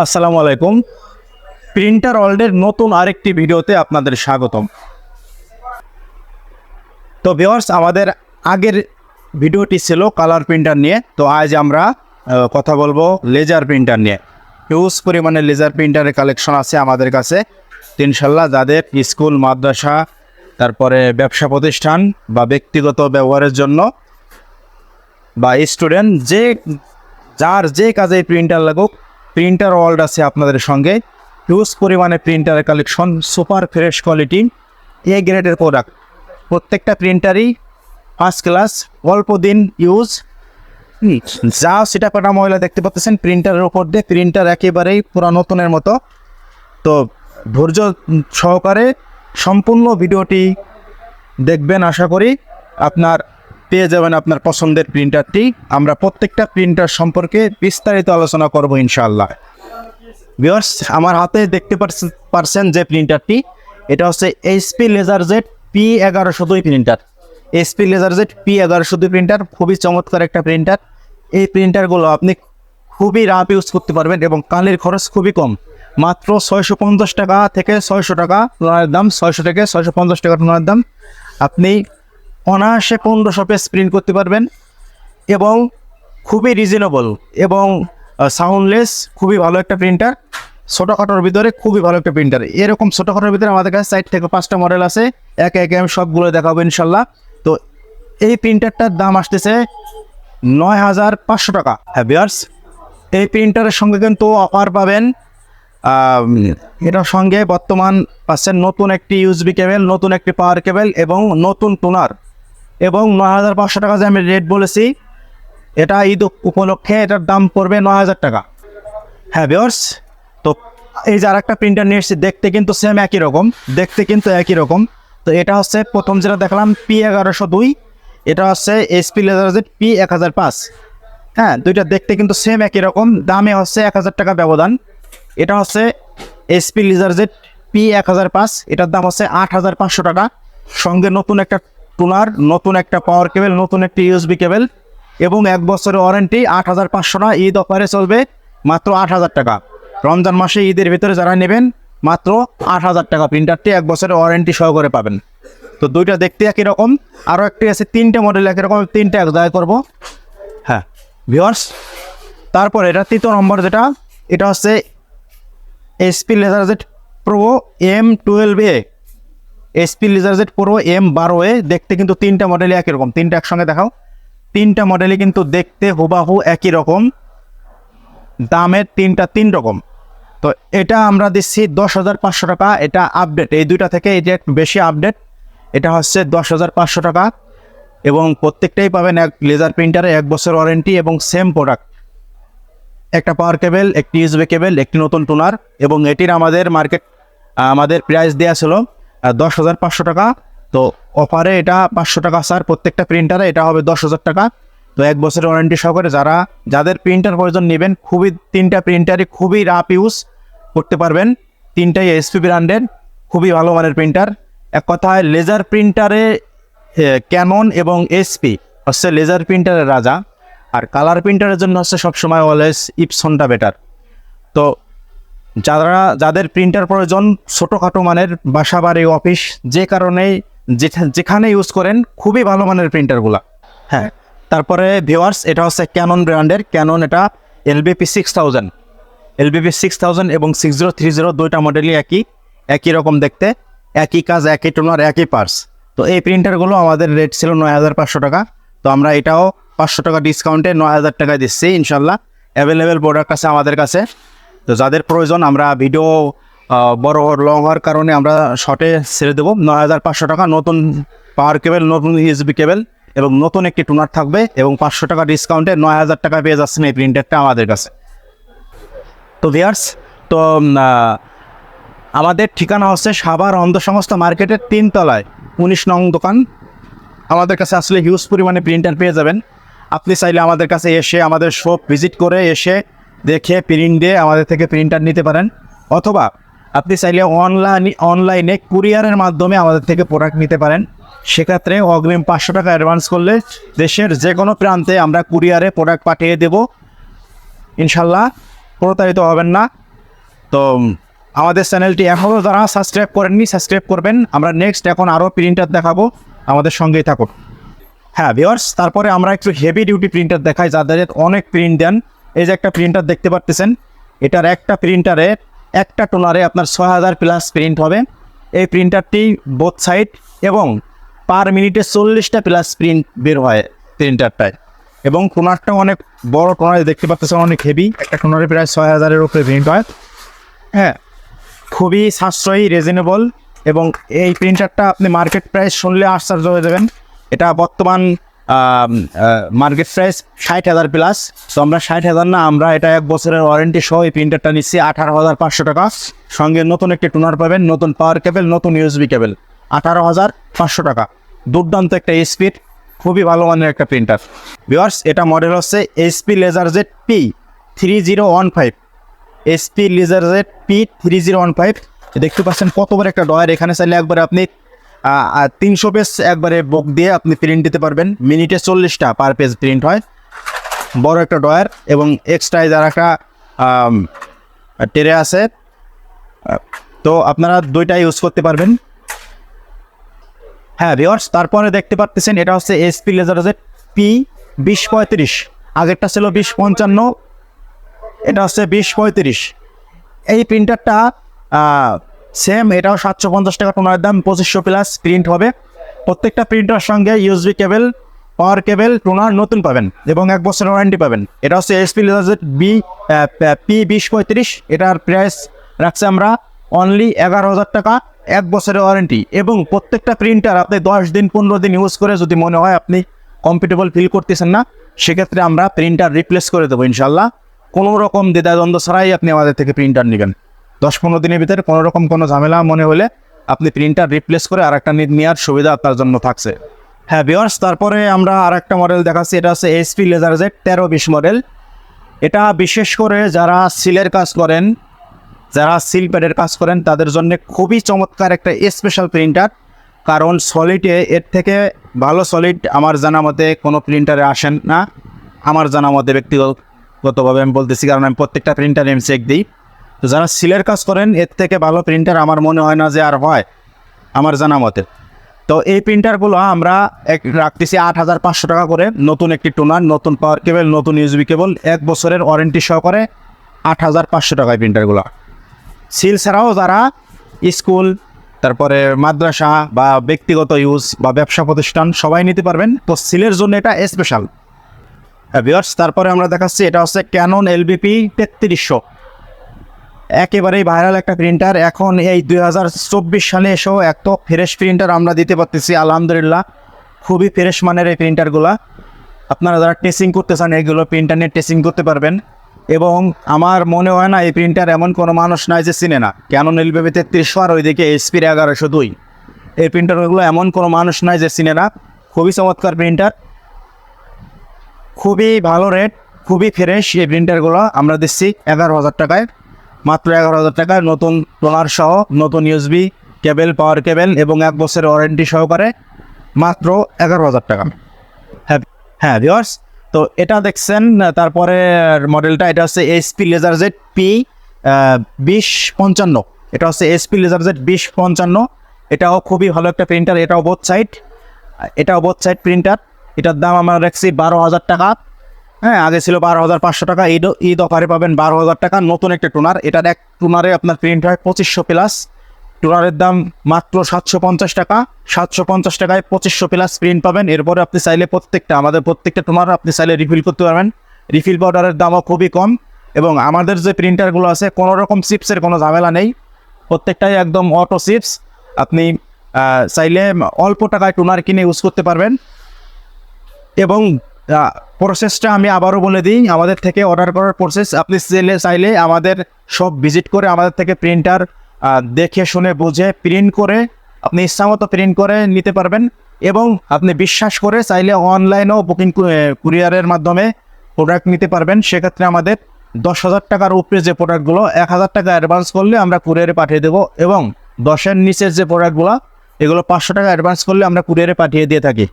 আসসালামু আলাইকুম। প্রিন্টার ওয়ার্ল্ডের নতুন আরেকটি ভিডিওতে আপনাদের স্বাগতম। তো ভিউয়ার্স, আমাদের আগের ভিডিওটি ছিল কালার প্রিন্টার নিয়ে। তো আজ আমরা কথা বলবো লেজার প্রিন্টার নিয়ে। হিউজ পরিমাণে লেজার প্রিন্টারের কালেকশন আছে আমাদের কাছে। ইনশাল্লাহ যাদের স্কুল, মাদ্রাসা, তারপরে ব্যবসা প্রতিষ্ঠান বা ব্যক্তিগত ব্যবহারের জন্য বা স্টুডেন্ট, যার যে কাজে প্রিন্টার লাগুক, প্রিন্টার ওয়ার্ল্ড আছে আপনাদের সঙ্গে। হিউজ পরিমাণে প্রিন্টারের কালেকশন, সুপার ফ্রেশ কোয়ালিটি, এ গ্রেডের প্রোডাক্ট। প্রত্যেকটা প্রিন্টারই ফার্স্ট ক্লাস, অল্প দিন ইউজ, যা সেটা পাটা ময়লা দেখতে পাচ্ছেন প্রিন্টারের উপর দিয়ে। প্রিন্টার একেবারেই পুরো নতুনের মতো। তো ধৈর্য সহকারে সম্পূর্ণ ভিডিওটি দেখবেন, আশা করি আপনার পেয়ে যাবেন আপনার পছন্দের প্রিন্টারটি। আমরা প্রত্যেকটা প্রিন্টার সম্পর্কে বিস্তারিত আলোচনা করব ইনশাআল্লাহ। ভিউয়ার্স, আমার হাতে দেখতে পারছেন যে প্রিন্টারটি, এটা হচ্ছে HP LaserJet P1102 printer. HP LaserJet P1102 printer খুবই চমৎকার একটা প্রিন্টার। এই প্রিন্টারগুলো আপনি খুবই রাফ ইউজ করতে পারবেন এবং কালির খরচ খুবই কম। মাত্র 650 টাকা থেকে 600 টাকা টোনারের দাম, 600 থেকে 650 টাকা টোনারের দাম। আপনি অনায়াসে 1500 পেজ প্রিন্ট করতে পারবেন এবং খুবই রিজনেবল এবং সাউন্ডলেস, খুবই ভালো একটা প্রিন্টার। ছোটোখাটোর ভিতরে খুবই ভালো একটা প্রিন্টার। এরকম ছোটোখাটোর ভিতরে আমাদের কাছে 4 থেকে 5টা মডেল আছে, একে একে আমি সবগুলো দেখাবো ইনশাল্লাহ। তো এই প্রিন্টারটার দাম আসতেছে 9500 টাকা। হ্যাঁ ভিউয়ার্স, এই প্রিন্টারের সঙ্গে কিন্তু অফার পাবেন। এটার সঙ্গে বর্তমান পাচ্ছেন নতুন একটি ইউএসবি কেবল, নতুন একটি পাওয়ার কেবল এবং নতুন টোনার। এবং 9500 টাকা যে আমি রেট বলেছি, এটা ঈদ উপলক্ষে এটার দাম পড়বে 9000 টাকা। হ্যাঁ ভিউয়ার্স, তো এই যে আরেকটা প্রিন্টার নিয়ে এসেছি, দেখতে কিন্তু সেম একই রকম। তো এটা হচ্ছে প্রথম যেটা দেখলাম P1102, এটা হচ্ছে এইচপি লেজারজেট P1005। হ্যাঁ, দুইটা দেখতে কিন্তু সেম একই রকম, দামে হচ্ছে 1000 টাকা ব্যবধান। এটা হচ্ছে এইচপি লেজারজেট P1005, এটার দাম হচ্ছে 8500 টাকা। সঙ্গে নতুন একটা টোনার, নতুন একটা পাওয়ার কেবল, নতুন একটি ইউএসবি কেবল এবং 1 বছরের ওয়ারেন্টি। 8500 টাকা, ঈদ অফারে চলবে মাত্র 8000 টাকা। রমজান মাসে ঈদের ভিতরে যারা নেবেন মাত্র 8000 টাকা প্রিন্টারটি 1 বছরের ওয়ারেন্টি সহকারে পাবেন। তো দুইটা দেখতে একই রকম। আরও একটি আছে 3টে মডেল একই রকম, 3টে এক জায়গায় করবো। হ্যাঁ ভিউয়ার্স, তারপর এটা 3 নম্বর যেটা, এটা হচ্ছে HP LaserJet pro M12A, HP LaserJet pro M12A। দেখতে কিন্তু 3টা মডেলই একই রকম। 3টা একসঙ্গে দেখাও। 3টা মডেলই কিন্তু দেখতে হুবাহু একই রকম, দামের 3টা 3 রকম। তো এটা আমরা দিচ্ছি 10,500 টাকা। এটা আপডেট, এই দুইটা থেকে এটা একটু বেশি আপডেট। এটা হচ্ছে 10,500 টাকা এবং প্রত্যেকটাই পাবেন এক লেজার প্রিন্টারে 1 বছর ওয়ারেন্টি এবং সেম প্রোডাক্ট। একটা পাওয়ার কেবল, একটি ইউএসবি কেবল, একটি নতুন টোনার। এবং এটির আমাদের প্রাইস দেওয়া ছিল 10,500 টাকা। তো অফারে এটা 500 টাকা স্যার প্রত্যেকটা প্রিন্টারে, এটা হবে 10,000 টাকা। তো 1 বছরের ওয়ারেন্টি সহকারে যাদের প্রিন্টার প্রয়োজন নেবেন, 3টা প্রিন্টারই খুবই রাফ ইউজ করতে পারবেন। 3টাই এইচপি ব্র্যান্ডের, খুবই ভালো মানের প্রিন্টার। এক কথায় লেজার প্রিন্টারে ক্যানন এবং এইচপি হচ্ছে লেজার প্রিন্টারের রাজা, আর কালার প্রিন্টারের জন্য হচ্ছে সবসময় অলওয়েজ ইপসনটা বেটার। তো যাদের প্রিন্টার প্রয়োজন, ছোটোখাটো মানের, বাসা বাড়ি, অফিস, যে কারণেই যেখানে ইউজ করেন, খুবই ভালো মানের প্রিন্টারগুলা। হ্যাঁ, তারপরে ভিউয়ার্স, এটা হচ্ছে ক্যানন ব্র্যান্ডের। ক্যানন এটা LBP 6000 এবং 6030, দুইটা মডেলই একই রকম দেখতে, একই কাজ, একই টোনার, একই পার্স। তো এই প্রিন্টারগুলো আমাদের রেট ছিল 9500 টাকা। তো আমরা এটাও 500 টাকা ডিসকাউন্টে 9000 টাকায় দিচ্ছি ইনশাল্লাহ। অ্যাভেলেবেল প্রোডাক্ট আছে আমাদের কাছে। তো যাদের প্রয়োজন, আমরা ভিডিও বড় লং হওয়ার কারণে আমরা শর্টে ছেড়ে দেবো। 9500 টাকা, নতুন পাওয়ার কেবল, নতুন ইউএসবি কেবল এবং নতুন একটি টোনার থাকবে এবং 500 টাকা ডিসকাউন্টে 9000 টাকা পেয়ে যাচ্ছেন এই প্রিন্টারটা আমাদের কাছে। তো ভিউয়ার্স, তো আমাদের ঠিকানা হচ্ছে সাভার অন্ধসংস্থা মার্কেটের 3 তলায় 19 নং দোকান। আমাদের কাছে আসলে হিউজ পরিমাণে প্রিন্টার পেয়ে যাবেন। আপনি চাইলে আমাদের কাছে এসে, আমাদের শপ ভিজিট করে এসে দেখে প্রিন্ট দিয়ে আমাদের থেকে প্রিন্টার নিতে পারেন, অথবা আপনি চাইলে অনলাইনে কুরিয়ারের মাধ্যমে আমাদের থেকে প্রোডাক্ট নিতে পারেন। সেক্ষেত্রে অগ্রিম 500 টাকা অ্যাডভান্স করলে দেশের যে কোনো প্রান্তে আমরা কুরিয়ারে প্রোডাক্ট পাঠিয়ে দেব ইনশাল্লাহ। প্রতারিত হবেন না। তো আমাদের চ্যানেলটি এখনও যারা সাবস্ক্রাইব করেননি সাবস্ক্রাইব করবেন। আমরা নেক্সট এখন আরও প্রিন্টার দেখাবো, আমাদের সঙ্গেই থাকুন। হ্যাঁ ভিউয়ার্স, তারপরে আমরা একটু হেভি ডিউটি প্রিন্টার দেখাই যাদের অনেক প্রিন্ট দেন। এই যে একটা প্রিন্টার দেখতে পাচ্ছেন, এটার একটা প্রিন্টারে একটা টোনারে আপনার 6000 প্লাস প্রিন্ট হবে। এই প্রিন্টারটি বোথ সাইড এবং পার মিনিটে 40টা প্লাস প্রিন্ট বের হয় প্রিন্টারটায়, এবং টোনারটাও অনেক বড় টোনারে দেখতে পাচ্ছেন, অনেক হেভি। একটা টোনারে প্রায় 6000-এর উপরে প্রিন্ট হয়। হ্যাঁ, খুবই সাশ্রয়ী, রিজনেবল, এবং এই প্রিন্টারটা আপনি মার্কেট প্রাইস শুনলে আশ্চর্য হয়ে যাবেন। এটা বর্তমান মার্কেট প্রাইস 60,000 প্লাস। তো আমরা 60,000 না, আমরা এটা 1 বছরের ওয়ারেন্টি সহ এই প্রিন্টারটা নিচ্ছি 18,500 টাকা। সঙ্গে নতুন একটি টোনার পাবেন, নতুন পাওয়ার কেবল, নতুন ইউএসবি কেবল, 18,500 টাকা। দুর্দান্ত একটা স্পিড, খুবই ভালো মানের একটা প্রিন্টার। ভিউয়ার্স, এটা মডেল হচ্ছে এইচপি লেজারজেট P3015। এইচপি লেজারজেট P3015 দেখতে পাচ্ছেন কত বড় একটা ডয়ার। এখানে চাইলে একবারে আপনি 300 পেজ একবারে বুক দিয়ে আপনি প্রিন্ট দিতে পারবেন। মিনিটে 40টা পার পেজ প্রিন্ট হয়। বড় একটা ডয়ার, এবং এক্সট্রা যার একটা টেরে আছে, তো আপনারা দুইটা ইউজ করতে পারবেন। হ্যাঁ ভিউয়ার্স, তারপরে দেখতে পাচ্ছেন এটা হচ্ছে এইচপি লেজারজেট P2035। আগেরটা ছিল 2055, এটা হচ্ছে 2035। এই প্রিন্টারটা সেম, এটাও 750 টাকা টোনার দাম, 2500 প্লাস প্রিন্ট হবে। প্রত্যেকটা প্রিন্টার সঙ্গে ইউএসবি কেবল, পাওয়ার কেবল, টোনার নতুন পাবেন, এবং 1 বছরের ওয়ারেন্টি পাবেন। এটা হচ্ছে এইচপি লেজারজেট P2035। এটার প্রাইস রাখছে আমরা অনলি 11,000 টাকা, 1 বছরের ওয়ারেন্টি। এবং প্রত্যেকটা প্রিন্টার আপনি 10 দিন 15 দিন ইউজ করে যদি মনে হয় আপনি কমফর্টেবল ফিল করতেছেন না, সেক্ষেত্রে আমরা প্রিন্টার রিপ্লেস করে দেবো ইনশাল্লাহ। কোনো রকম দ্বিধাদ্বন্দ্ব ছাড়াই আপনি আমাদের থেকে প্রিন্টার নেবেন। 10-15 দিনের ভিতরে কোনো রকম কোনো ঝামেলা মনে হলে আপনি প্রিন্টার রিপ্লেস করে আরেকটা নেওয়ার সুবিধা আপনার জন্য থাকছে। হ্যাঁ ভিউয়ার্স, তারপরে আমরা আরেকটা মডেল দেখাচ্ছি। এটা হচ্ছে এইচপি লেজারজেট 1320 মডেল। এটা বিশেষ করে যারা সিলের কাজ করেন, যারা সিল প্যাডের কাজ করেন, তাদের জন্য খুবই চমৎকার একটা স্পেশাল প্রিন্টার। কারণ সলিডে এর থেকে ভালো সলিড আমার জানা মতে কোনো প্রিন্টারে আসেন না। আমার জানা মতে ব্যক্তিগতভাবে আমি বলতেছি, কারণ আমি প্রত্যেকটা প্রিন্টারে আমি চেক দিই। তো যারা সিলের কাজ করেন, এর থেকে ভালো প্রিন্টার আমার মনে হয় না যে আর হয় আমার জানা মতে। তো এই প্রিন্টারগুলো আমরা রাখতেছি 8,500 টাকা করে। নতুন একটি টোনার, নতুন পাওয়ার কেবল, নতুন ইউএসবি কেবল, 1 বছরের ওয়ারেন্টি সহকারে 8,500 টাকায় প্রিন্টারগুলো। সিল ছাড়াও যারা স্কুল, তারপরে মাদ্রাসা বা ব্যক্তিগত ইউজ বা ব্যবসা প্রতিষ্ঠান সবাই নিতে পারবেন। তো সিলের জন্য এটা স্পেশাল। ভিউয়ার্স, তারপরে আমরা দেখাচ্ছি এটা হচ্ছে ক্যানন LBP 3300। একেবারেই ভাইরাল একটা প্রিন্টার। এখন এই 2024 সালে এসেও এত ফ্রেশ প্রিন্টার আমরা দিতে পারতেছি আলহামদুলিল্লাহ। খুবই ফ্রেশ মানের এই প্রিন্টারগুলো। আপনারা যারা টেস্টিং করতে চান, এইগুলো প্রিন্টার নিয়ে টেস্টিং করতে পারবেন। এবং আমার মনে হয় না এই প্রিন্টার এমন কোনো মানুষ নাই যে চিনে না। ক্যানন LBP 3300 আর ওইদিকে এইচপি 1102। এই প্রিন্টারগুলো এমন কোনো মানুষ নাই যে চিনে না। খুবই চমৎকার প্রিন্টার, খুবই ভালো রেট, খুবই ফ্রেশ। এই প্রিন্টারগুলো আমরা দিচ্ছি 11,000 টাকায়, মাত্র 11,000 টাকায়, নতুন টোনার সহ, নতুন ইউএসবি কেবল, পাওয়ার কেবল, এবং 1 বছরের ওয়ারেন্টি সহকারে, মাত্র 11,000 টাকা। হ্যাঁ ভিউয়ার্স, তো এটা দেখছেন। তারপরে মডেলটা এটা হচ্ছে এইচপি লেজারজেট P2055। এটা হচ্ছে এইচপি লেজারজেট 2055। এটাও খুবই ভালো একটা প্রিন্টার। এটাও বোথ সাইড প্রিন্টার। এটার দাম আমরা রাখছি 12,000 টাকা। হ্যাঁ, আগে ছিল 12,500 টাকা। ঈদ অফারে পাবেন 12,000 টাকা। নতুন একটা টোনার। এটার এক টোনারে আপনার প্রিন্ট হয় 2500 প্লাস। টোনারের দাম মাত্র 750 টাকা। 750 টাকায় 2500 প্লাস প্রিন্ট পাবেন। এরপরে আপনি চাইলে আমাদের প্রত্যেকটা টোনার আপনি চাইলে রিফিল করতে পারবেন। রিফিল পাউডারের দামও খুবই কম। এবং আমাদের যে প্রিন্টারগুলো আছে, কোনো রকম চিপসের কোনো ঝামেলা নেই। প্রত্যেকটাই একদম অটো চিপস। আপনি চাইলে অল্প টাকায় টোনার কিনে ইউজ করতে পারবেন। এবং প্রসেসটা আমি আবারও বলে দিই, আমাদের থেকে অর্ডার করার প্রসেস, আপনি চাইলে আমাদের সব ভিজিট করে আমাদের থেকে প্রিন্টার দেখে শুনে বুঝে প্রিন্ট করে আপনি ইচ্ছামতো প্রিন্ট করে নিতে পারবেন। এবং আপনি বিশ্বাস করে চাইলে অনলাইনেও বুকিং কুরিয়ারের মাধ্যমে প্রোডাক্ট নিতে পারবেন। সেক্ষেত্রে আমাদের 10,000 টাকার উপরে যে প্রোডাক্টগুলো 1,000 টাকা অ্যাডভান্স করলে আমরা কুরিয়ারে পাঠিয়ে দেবো। এবং 10-এর নিচের যে প্রোডাক্টগুলো, এগুলো 500 টাকা অ্যাডভান্স করলে আমরা কুরিয়ারে পাঠিয়ে দিয়ে থাকি।